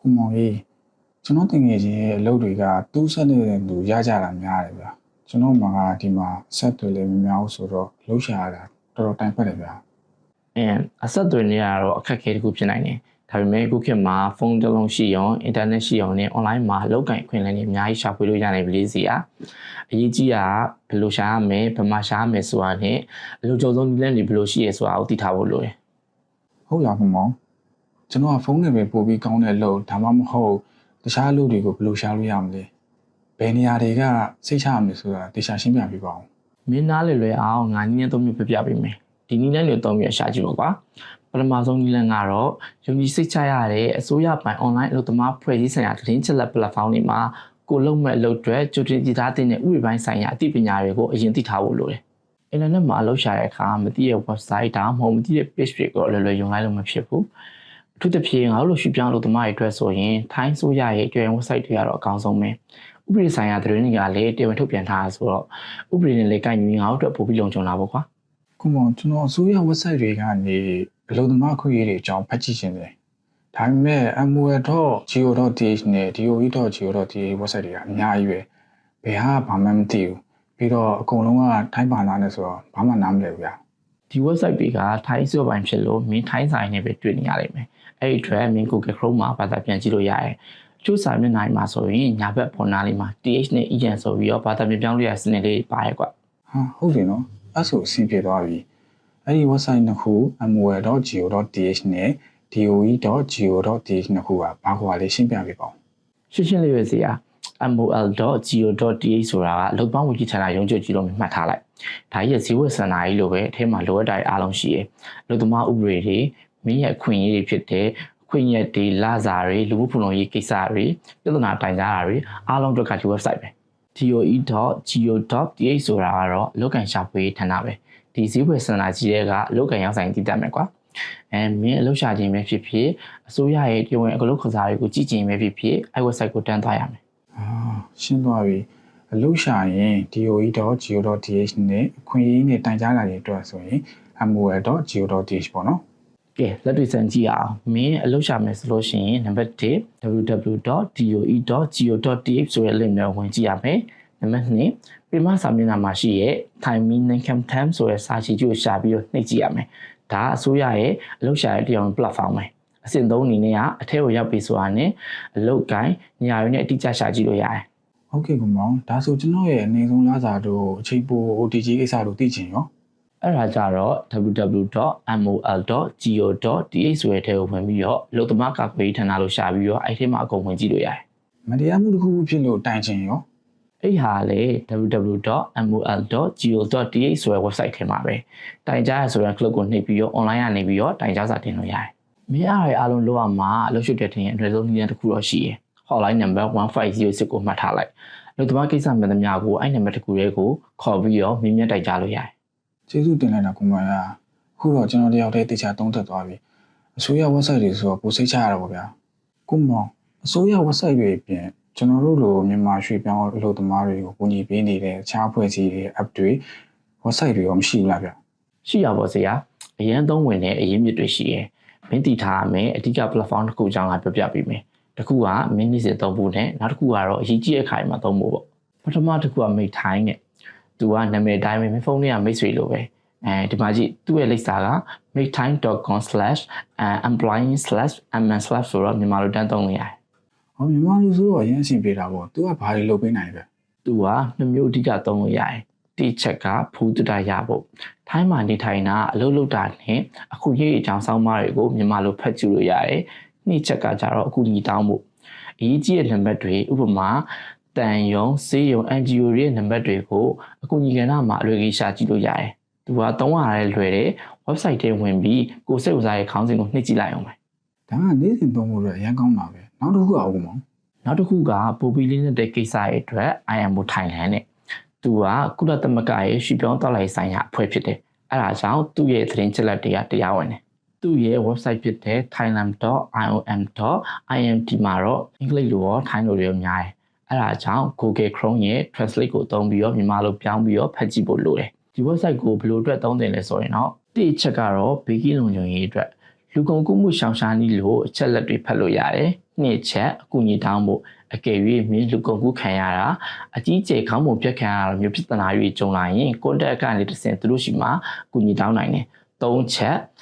ကိုမောင်ကြီးကျွန်တော်တင်ငယ်ချင်းရဲ့အလုပ်တွေကတူးဆက်နေတဲ့သူရကြတာများတယ်ဗျာကျွန်တော်မှဒီမှာဆက်တွေလည်းမများဘူးဆိုတော့လှုပ်ရှားရတာတော်တော်တိုင်ဖက်တယ်ဗျာအဆက်တွေနေရတော့အခက်အခဲတစ်ခုဖြစ်နိုင်တယ်ဒါပေမဲ့အခုခေတ်မှာဖုန်းတစ်လုံးရှိအောင်အင်တာနက်ရှိအောင်နဲ့ online မှာအလုပ်ကိုင်ခွင့်လည်းအများကြီးရှာဖွေလို့ရနိုင်ပြီလေစီอ่ะအရေးကြီးတာဘယ်လိုရှာရမလဲဘယ်မှာရှာရမလဲဆိုတာနဲ့အလုပ်ကြုံဆုံးနည်းလမ်းတွေဘယ်လိုရှိရဲဆိုတာကိုသိထားဖို့လိုတယ်ဟုတ်လားကိုမောင်ကျွန်တော်ကဖုန်းနဲ့ပဲပို့ပြီးကောင်းတဲ့လို့ဒါမှမဟုတ်တခြားအလုပ်တွေကိုဘယ်လိုရှာလို့ရမလဲဘယ်နေရာတွေကစိတ်ချရမလဲဆိုတာတခြားရှင်းပြပေးပါဦးမင်းနားလွယ်အောင်ငါနည်းနည်းသုံးမျိုးပြပြပေးမယ်ဒီနည်းလမ်းတွေသုံးမျိုးရှာကြည့်ပါကွာပထမဆုံးနည်းလမ်းကတော့ယုံကြည်စိတ်ချရတဲ့အစိုးရပိုင် online အလုပ်သမားဖွဲ့စည်းဆိုင်ရာသတင်းချက်လက် platform တွေမှာကိုလုံးမဲ့အလုပ်တွေကြိုတင်ကြည့်ထားတဲ့ဥပဒေပိုင်းဆိုင်ရာအသိပညာတွေကိုအရင်သိထားဖို့လိုတယ်အင်တာနက်မှာအလုပ်ရှာတဲ့အခါမသိတဲ့ website ဒါမှမဟုတ်မသိတဲ့ page တွေကိုလွယ်လွယ်ယုံလိုက်လို့မဖြစ်ဘူးအထူးသဖြင့်ငါတို့လိုရွှေ့ပြောင်းအလုပ်သမားတွေအတွက်ဆိုရင်ထိုင်းဆိုရရဲ့ကျွမ်း website တွေကတော့အကောင်းဆုံးပဲဥပဒေဆိုင်ရာသတင်းတွေကလည်းတရားဝင်ထုတ်ပြန်ထားတာဆိုတော့ဥပဒေနဲ့လည်းကိုင်ညီငါတို့အတွက်ပိုပြီးလုံခြုံလာဖို့ကွာကိုမောင်ကျွန်တော်အစိုးရ website တွေကနေအလုပ်သမားခွင့်ရေးတွေအကြောင်းဖတ်ကြည့်ရှင်တယ်ဒါပေမဲ့ mol.go.th နဲ့ doe.go.th website တွေကအများကြီးပဲဘယ်ဟာဘာမှမသိဘူးပြီးတော့အကုန်လုံးကထိုင်းဘာသာနဲ့ဆိုတော့ဘာမှနားမလည်ဘူးဗျာဒီ website တွေကထိုင်းဆိုပိုင်းဖြစ်လို့မင်းထိုင်းဆိုင်နဲ့ပဲတွေ့နေရလိမ့်မယ်အဲ့ဒီအတွက်မင်း Google Chrome မှာဘာသာပြန်ကြည့်လို့ရတယ်ကျိုးစာမျက်နှာမှာဆိုရင်ညာဘက်ပေါ်နားလေးမှာ th နဲ့ en ဆိုပြီးတော့ဘာသာပြန်ပြောင်းလို့ရစနစ်လေးပါရဲ့ကွာဟာဟုတ်တယ်နော်အဲ့ဆိုအဆင်ပြေသွားပြီအဲ့ဒီ website နှစ်ခု mol.go.th နဲ့ doe.go.th နှစ်ခုကဘာကွာလေးရှင်းပြပေးပါဦးရှင်းလေးပဲစီอ่ะmol.go.th ဆိုတာကလုံပေါင်းဝန်ကြီးဌာနရုံးချုပ်ကြီးလို့မှတ်ထားလိုက်ဒါကြီးရဲ့ဈေးဝယ်စင်တာကြီးလိုပဲအထဲမှာလိုအပ်တာအားလုံးရှိရယ်လုံသမားဥပဒေတွေမင်းရဲ့အခွင့်အရေးတွေဖြစ်တဲ့အခွင့်အရေးတွေလာစာတွေလူမှုဖူလုံရေးကိစ္စတွေပြဿနာတိုင်ကြားတာတွေအားလုံးတို့ကဒီ website ပဲ doe.go.th ဆိုတာကတော့အလုပ်ကန်ရှာဖွေဌာနပဲဒီဈေးဝယ်စင်တာကြီးကအလုပ်ကန်ရောက်ဆိုင်တည်တတ်မယ်ကွာမင်းအလုပ်ရှာခြင်းပဲဖြစ်ဖြစ်အစိုးရရဲ့တရားဝင်အလုပ်ခစားတွေကိုကြည့်ခြင်းပဲဖြစ်ဖြစ်အဲ့ website ကိုတန်းသွားရမယ်ရှင်းသွားပြီအလုပ်ရှာရင် doe.go.th နဲ့အခွင့်အရေးနဲ့တိုင်ကြားလာတဲ့အတွက်ဆိုရင် mol.go.th ပေါ့နော်ကဲလက်တွေ့စမ်းကြည့်အောင်မင်းအလုပ်ရှာမယ်ဆိုလို့ရှိရင်နံပါတ်1 www.doe.go.th ဆိုတဲ့ link နဲ့ဝင်ကြည့်ရမယ်နံပါတ်2ပြင်မစာမျက်နှာမှာရှိရဲ့ Thai Min Income Time ဆိုတဲ့စာချီကျိုးရှာပြီးတော့နှိပ်ကြည့်ရမယ်ဒါအစိုးရရဲ့အလုပ်ရှာတဲ့တရားဝင် platform ပဲအဆင့်3အနေနဲ့ကအထက်ကိုရောက်ပြီဆိုတာနဲ့အလုပ်ကိုင်းနေရာရင်းနဲ့အတိအကျရှာကြည့်လို့ရတယ်ဟုတ်ကဲ့ကောင်မောင်ဒါဆိုကျွန်တော်ရဲ့အနေဆုံးလစာတို့အချိန်ပို OTG ကိစ္စတို့သိချင်ရောအဲ့ဒါကြတော့ www.mol.go.th ဆိုတဲ့ထဲကိုဝင်ပြီးတော့အလုပ်သမားကာကွယ်ရေးဌာနလို့ရှာပြီးတော့အဲ့ထဲမှာအကုန်ဝင်ကြည့်လို့ရတယ်မတရားမှုတစ်ခုဖြစ်လို့တိုင်ချင်ရောအဲ့ဟာလေ www.mol.go.th ဆိုတဲ့ website ထဲမှာပဲတိုင်ကြားရဆိုတဲ့ click ကိုနှိပ်ပြီးတော့ online ကနေပြီးတော့တိုင်ကြားစာတင်လို့ရတယ်မင်းအားလုံးလောက်အောင်မှာအလုပ်ရှုပ်တဲ့တင်ရဲ့အနည်းဆုံးနည်းလမ်းတစ်ခုတော့ရှိရယ် hotline number 1506ကိုမှတ်ထားလိုက်အလုပ်သမားကိစ္စမှန်သမျှကိုအဲ့နံပါတ်တစ်ခုလေးကိုခေါ်ပြီးတော့မင်းမြတ်တိုင်ကြားလို့ရတယ်ကျေးဇူးတင်လိုက်တာကိုမောင်ရအခုတော့ကျွန်တော်တယောက်တည်းတေချာသုံးသပ်သွားပြီအစိုးရ website တွေဆိုတော့ပိုစိတ်ချရတာပေါ့ဗျာကိုမောင်အစိုးရ website တွေပြင်ကျွန်တော်တို့လိုမြန်မာရွှေပြောင်းအလုပ်သမားတွေကိုကူညီပေးနေတဲ့အခြားအဖွဲ့အစည်းတွေ app တွေ website တွေရောမရှိဘူးလားဗျရှိရပါစေရအရင်သုံးဝင်တဲ့အရင်းမြစ်တွေရှိရယ်မင်းတည်ထားရမယ်အဓိက platform တစ်ခုအကြောင်းကပြောပြပေးမယ်တစ်ခုကမင်းနေစေသုံးဖို့နဲ့နောက်တစ်ခုကတော့အရေးကြီးတဲ့အခါမှာသုံးဖို့ပေါ့ပထမတစ်ခုကမိတ်ထိုင်းနဲ့သူကနာမည်တိုင်းပဲဖုန်းထဲကမိတ်ဆွေလိုပဲဒီမှာကြည့်သူ့ရဲ့လိပ်စာက makeTime.com/employee/mn/ ဆိုတော့မြန်မာလိုတန်းသုံးလို့ရတယ်ဟောမြန်မာလိုဆိုတော့အရင်အဆင်ပြေတာပေါ့သူကဘာတွေလုပ်ပေးနိုင်လဲသူကနှစ်မျိုးအဓိကသုံးလို့ရတယ်တိချက်ကဖူးတူတာရဖို့ထိုင်းမှာနေထိုင်တာအလုပ်လုပ်တာနဲ့အခုရေးအကြောင်းဆောင်းပါးတွေကိုမြန်မာလိုဖတ်ကြည့်လို့ရတယ်နှစ်ချက်ကကြတော့အခုညီတောင်းဖို့အရေးကြီးတဲ့နံပါတ်တွေဥပမာတန်ယုံစေးယုံ NGO ရဲ့နံပါတ်တွေကိုအခုညီကဏ္ဍမှာအလွယ်ကြီးရှာကြည့်လို့ရတယ်သူကသုံးရတဲ့လွယ်တဲ့ website ထဲဝင်ပြီးကိုစိတ်ဥစားရဲ့ခေါင်းစဉ်ကိုနှိပ်ကြည့်လိုက်အောင်ပဲဒါကနေ့စဉ်သုံးဖို့အတွက်အရင်ကောင်းတာပဲနောက်တစ်ခုကအခုမောင်နောက်တစ်ခုကပိုပီလေးတဲ့ကိစ္စရဲ့အတွက် IMO Thailand နဲ့သူကကုလသမဂ္ဂရဲ့ရွှေ့ပြောင်းတောက်လိုက်ဆိုင်ရာအဖွဲ့ဖြစ်တယ်အဲ့ဒါကြောင့်သူ့ရဲ့သတင်းချက်လက်တွေကတရားဝင်တယ်သူ့ရဲ့ website ဖြစ်တဲ့ thailand.iom.int မှာတော့အင်္ဂလိပ်လိုရောထိုင်းလိုရောများတယ်အဲ့ဒါကြောင့် Google Chrome ရဲ့ translate ကိုသုံးပြီးတော့မြန်မာလိုပြောင်းပြီးတော့ဖတ်ကြည့်ဖို့လိုတယ်ဒီ website ကိုဘယ်လိုအတွက်သုံးတယ်လဲဆိုရင်တော့ဒီချက်ကတော့ဘေးကင်းလုံခြုံရေးအတွက်လူကုန်ကူးမှုရှောင်ရှားနည်းလို့အချက်လက်တွေဖတ်လို့ရတယ် နှစ်ချက်အကူအညီတောင်းဖို့အကယ်၍မင်းလူကုန်ကူးခံရတာအကြီးကျယ်ခေါင်းပုံပြက်ခံရတာမျိုးပြဿနာတွေကြုံလာရင် contact ကနေတစ်ဆင့်သူတို့ရှိမှာအကူအညီတောင်းနိုင်တယ်၃ချက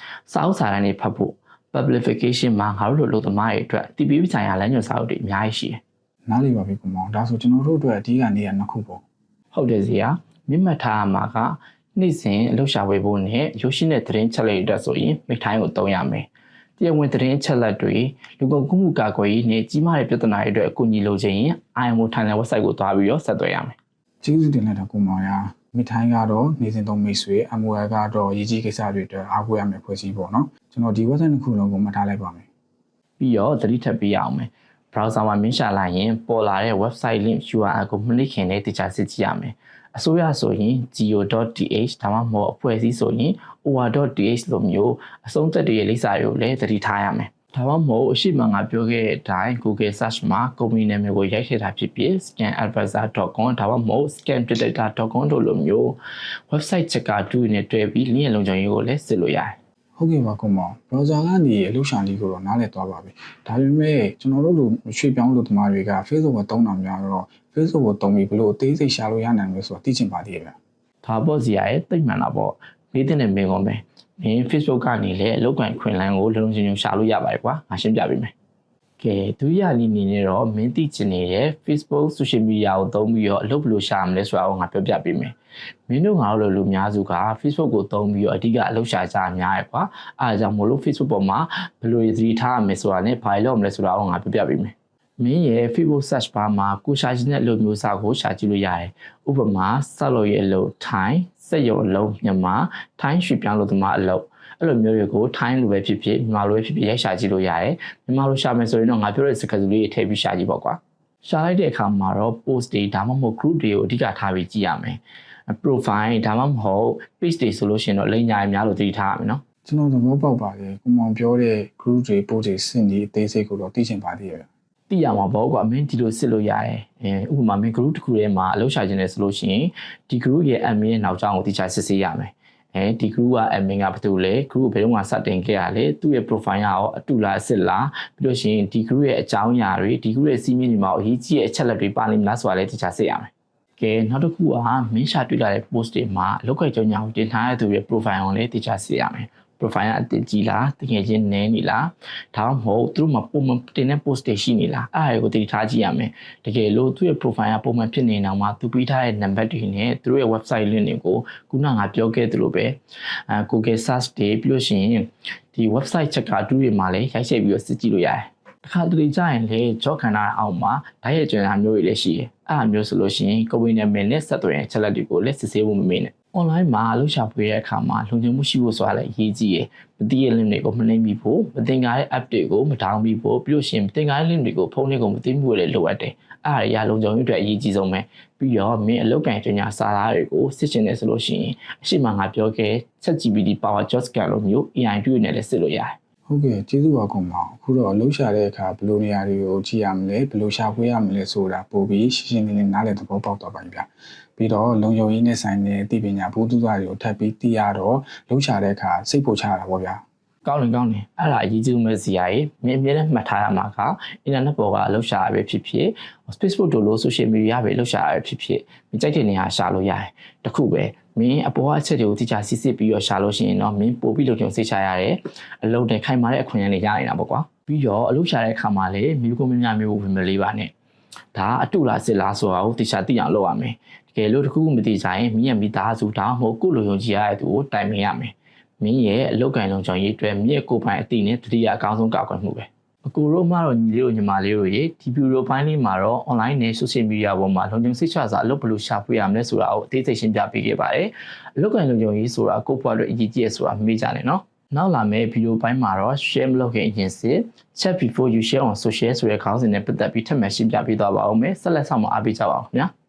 ်စာအုပ်စာတမ်းတွေဖတ်ဖို့ publication မှာငါတို့လိုလုပ်သမားတွေအတွက်တည်ပြီးဆိုင်ရာလမ်းညွှန်စာအုပ်တွေအများကြီးရှိတယ်နားလည်ပါပြီကိုမောင်ဒါဆိုကျွန်တော်တို့အတွက်အဓိကနေရာနှစ်ခုပေါ့ဟုတ်တယ်စီယာမြင့်မှတ်ထားမှာကနေ့စဉ်အလုပ်ရှာဖွေဖို့နဲ့ရုပ်ရှင်တဲ့သတင်းချက်လက်တွေအတွက်ဆိုရင်မိထိုင်းကိုသုံးရမယ်တရားဝင်သတင်းချက်လက်တွေလူကုန်ကူးမှုကာကွယ်ရေးနဲ့ကြီးမားတဲ့ပြဿနာတွေအတွက်အကူအညီလိုချင်ရင် IMO Thailand website ကိုသွားပြီးတော့ဆက်သွယ်ရမယ်ကျေးဇူးတင်လိုက်တာကိုမောင်ရမိထိုင်းကတော့နေစဉ်သုံးမိတ်ဆွေ MOI ကတော့ရည်ကြီးကိစ္စတွေအတွက်အားကိုးရမယ်ဖွဲ့စည်းပေါ့နော်ကျွန်တော်ဒီ website တစ်ခုလုံးကိုမှတ်ထားလိုက်ပါမယ်ပြီးတော့သတိထပ်ပေးရအောင်မယ် browser မှာမြင်ရှာလိုက်ရင်ပေါ်လာတဲ့ website link URL ကိုမနစ်ခင်နဲ့တခြားစစ်ကြည့်ရမယ်အစိုးရဆိုရင် geo.th ဒါမှမဟုတ်အဖွဲ့အစည်းဆိုရင် or.th လိုမျိုးအဆုံးသက်တွေရဲ့လိပ်စာတွေကိုလည်းသတိထားရမယ်ဒါမှမဟုတ်အရှိမငါပြောခဲ့တဲ့အတိုင်း Google search မှာ company နာမည်ကိုရိုက်ထည့်တာဖြစ်ဖြစ် scanadvisor.com ဒါမှမဟုတ် scanpredictor.com တို့လိုမျိုး website checker 2နဲ့တွဲပြီး link လုံခြုံရေးကိုလည်းစစ်လို့ရတယ်ဟုတ်ကဲ့ပါကွန်မောင် browser ကနေအလုပ်ရှာလေးကိုတော့နားလည်သွားပါပြီဒါပေမဲ့ကျွန်တော်တို့လိုရွှေ့ပြောင်းလို့သမားတွေက Facebook ကိုတုံးတာများတော့ Facebook ကိုတုံးပြီးဘလို့အသေးစိတ်ရှာလို့ရနိုင်လို့ဆိုတော့သိချင်ပါသေးရဲ့ဗျဒါပေါ့စီရဲ့သိမှန်တာပေါ့မေးတဲ့နဲ့မင်းကောမယ်မင်း Facebook ကနေလည်းအလုပ်ကိုင်ခွင့်လန်းကိုလုံလုံချင်းချင်းရှာလို့ရပါတယ်ကွာငါရှင်းပြပေးမယ်ကဲဒုတိယနည်းနဲ့တော့မင်းသိချင်နေတဲ့ Facebook social media ကိုသုံးပြီးတော့အလုပ်ဘယ်လိုရှာမလဲဆိုတာကိုငါပြောပြပေးမယ်မင်းတို့ငါတို့လိုလူများစုက Facebook ကိုသုံးပြီးတော့အဓိကအလုပ်ရှာကြအများရဲ့ကွာအဲဒါကြောင့်မို့လို့ Facebook ပေါ်မှာဘယ်လိုသတိထားရမလဲဆိုတာနဲ့ဘာလို့မလဲဆိုတာကိုငါပြောပြပေးမယ်မင်းရဲ့ Facebook search bar မှာကိုရှာချင်တဲ့အလုပ်မျိုးစာကိုရှာကြည့်လို့ရတယ်ဥပမာဆက်လို့ရဲ့အလုပ်ထိုင်းစက်ရုံအလုပ်မြန်မာထိုင်းရွှေ့ပြောင်းလို့သမားအလုပ်အဲ့လိုမျိုးတွေကိုထိုင်းလိုပဲဖြစ်ဖြစ်မြန်မာလိုပဲဖြစ်ဖြစ်ရိုက်ရှာကြည့်လို့ရတယ်မြန်မာလိုရှာမယ်ဆိုရင်တော့ငါပြောတဲ့စကားစုလေးတွေထည့်ပြီးရှာကြည့်ပေါ့ကွာရှာလိုက်တဲ့အခါမှာတော့ post တွေဒါမှမဟုတ် group တွေကိုအဓိကထားပြီးကြည့်ရမယ် profile ဒါမှမဟုတ် page တွေဆိုလို့ရှိရင်တော့လိမ်ညာများလို့သတိထားရမယ်နော်ကျွန်တော်သဘောပေါက်ပါတယ်ကိုမောင်ပြောတဲ့ group တွေ post တွေစင်ဒီအသေးစိတ်ကိုတော့သိချင်ပါသေးရဲ့သိရမှာပေါ့ကွာမင်းဒီလိုစစ်လို့ရတယ်ဥပမာမင်း group တစ်ခုထဲမှာအလုပ်ရှာခြင်းလဲဆိုလို့ရှိရင်ဒီ group ရဲ့ admin ရဲ့နောက်ကြောင်းကိုတိကျစစ်ဆေးရမယ်ဒီ group က admin ကဘာလို့လဲ group ဘယ်တော့မှစတင်ခဲ့ရလဲသူ့ရဲ့ profile ရောအတူလားအစ်စ်လားပြီးလို့ရှိရင်ဒီ group ရဲ့အကြောင်းအရာတွေဒီ group ရဲ့စီးမင်းတွေမှာအရေးကြီးတဲ့အချက်လက်တွေပါလိမ့်မလားဆိုတာလည်းတိကျစစ်ရမယ်ကဲနောက်တစ်ခုကမင်းရှာတွေ့လာတဲ့ post တွေမှာအလုပ်ကိုင်ကြောင်းညာကိုတင်ထားတဲ့သူရဲ့ profile ကိုလည်းတိကျစစ်ရမယ် profile အတင်ကြီးလားတကယ်ချင်းနည်းနေလားဒါမှမဟုတ်သူတို့မှာပုံမှန်တင်တဲ့ post တွေရှိနေလားအဲ့ဒါကိုတည်ထားကြည့်ရမယ်တကယ်လို့သူ့ရဲ့ profile ကပုံမှန်ဖြစ်နေအောင်မှာသူပေးထားတဲ့ number တွေနဲ့သူတို့ရဲ့ website link တွေကိုခုနကငါပြောခဲ့သလိုပဲGoogle search တွေပြီးလို့ရှိရင်ဒီ website checker 2တွေမှာလည်းရိုက်ချက်ပြီးတော့စစ်ကြည့်လို့ရတယ်တစ်ခါတလေကြာရင်လေကြောခန္ဓာအောက်မှာဓာတ်ရဲ့ကျွမ်းတာမျိုးတွေလည်းရှိတယ်အဲ့ဒါမျိုးဆိုလို့ရှိရင်ကိုယ်ဝင်နာမည်နဲ့ဆက်သွယ်တဲ့ချက်လက်တွေကိုလည်းစစ်ဆေးဖို့မမေ့နဲ့ online မှာအလုပ်ရှာဖွေတဲ့အခါမှာလုံခြုံမှုရှိဖို့ဆိုတာလည်းအရေးကြီးရယ်မသိတဲ့ link တွေကိုမနှိမ့်မိဖို့မသင်္ကာတဲ့ app တွေကိုမ down မိဖို့ပြီးလို့ရှိရင်မသင်္ကာတဲ့ link တွေကိုဖုန်းတွေကိုမသိမှုတွေလိုအပ်တယ်အဲ့ဒါအရာလုံခြုံရေးအတွက်အရေးကြီးဆုံးပဲပြီးတော့မင်းအလုပ်ကိုင်ပညာစာသားတွေကိုစစ်ချင်တယ်ဆိုလို့ရှိရင်အရှိမငါပြောခဲ့ ChatGPT Power Job Scan လိုမျိုး AI တွေနဲ့လည်းစစ်လို့ရတယ်ဟုတ်ကဲ့ကျေးဇူးပါကောင်ပါအခုတော့အလုပ်ရှာတဲ့အခါဘယ်လိုနေရာတွေကိုကြည့်ရမလဲဘယ်လိုရှာဖွေရမလဲဆိုတာပို့ပြီးရှင်းရှင်းလင်းလင်းနားလည်သဘောပေါက်သွားပါပြီဗျပြီးတော့လုံခြုံရေးနဲ့ဆိုင်တဲ့သိပညာဘုသူသားတွေကိုထပ်ပြီးသိရတော့လုပ်ရှာတဲ့အခါစိတ်ပိုချရတာပေါ့ဗျာကောင်းတယ်အဲ့ဒါအရေးကြီးမဲ့စီယာကြီးမြင်မြင်နဲ့မှတ်ထားရမှာကအင်တာနက်ပေါ်ကအလုပ်ရှာရပဲဖြစ်ဖြစ် Facebook တို့လို social media ပဲလုပ်ရှာရပဲဖြစ်ဖြစ်မကြိုက်တဲ့နေရာရှာလို့ရတယ်တခုပဲမင်းအပေါ်အချက်တွေကိုတိကျစစ်စစ်ပြီးတော့ရှာလို့ရှိရင်တော့မင်းပို့ပြီးလုံခြုံစိတ်ချရတယ်အလုပ်တွေခိုင်မာတဲ့အခွင့်အရေးတွေရနေတာပေါ့ကွာပြီးတော့အလုပ်ရှာတဲ့အခါမှာလည်းမိကိုမင်းများမျိုးဝင်မလေးပါနဲ့ဒါအတူလားစစ်လားဆိုတာကိုတိကျသိအောင်လုပ်ရမယ်တကယ်လို့တခုခုမသိကြရင်မင်းရဲ့မိသားစုဒါမှမဟုတ်ကိုလိုယုံကြည်ရတဲ့သူကိုတိုင်ပင်ရမယ်မင်းရဲ့အလုပ်ကိုင်လုံခြုံရေးအတွက်မင်းရဲ့ကိုယ်ပိုင်အသိနဲ့တတိယအကောင်းဆုံးကာကွယ်မှုပဲအကူတို့မှတော့ညီလေးတို့ညီမလေးတို့ရေဒီဗီဒီယိုပိုင်းလေးမှာတော့ online နဲ့ social media ပေါ်မှာလုံခြုံစိတ်ချစွာအလုပ်ဘယ်လိုရှာဖွေရမလဲဆိုတာကိုအသေးစိတ်ရှင်းပြပေးခဲ့ပါတယ်အလုပ်ကိုင်လုံခြုံရေးဆိုတာကိုယ့်ဘဝအတွက်အရေးကြီးရဆိုတာမေ့ကြနဲ့နော်နောက်လာမယ့်ဗီဒီယိုပိုင်းမှာတော့ share မလုပ်ခင်အရင်စစ် check before you share on social ဆိုတဲ့ခေါင်းစဉ်နဲ့ပတ်သက်ပြီးထပ်မံရှင်းပြပေးသွားပါဦးမယ်ဆက်လက်ဆောင်မအားပေးကြပါဦးခင်ဗျာ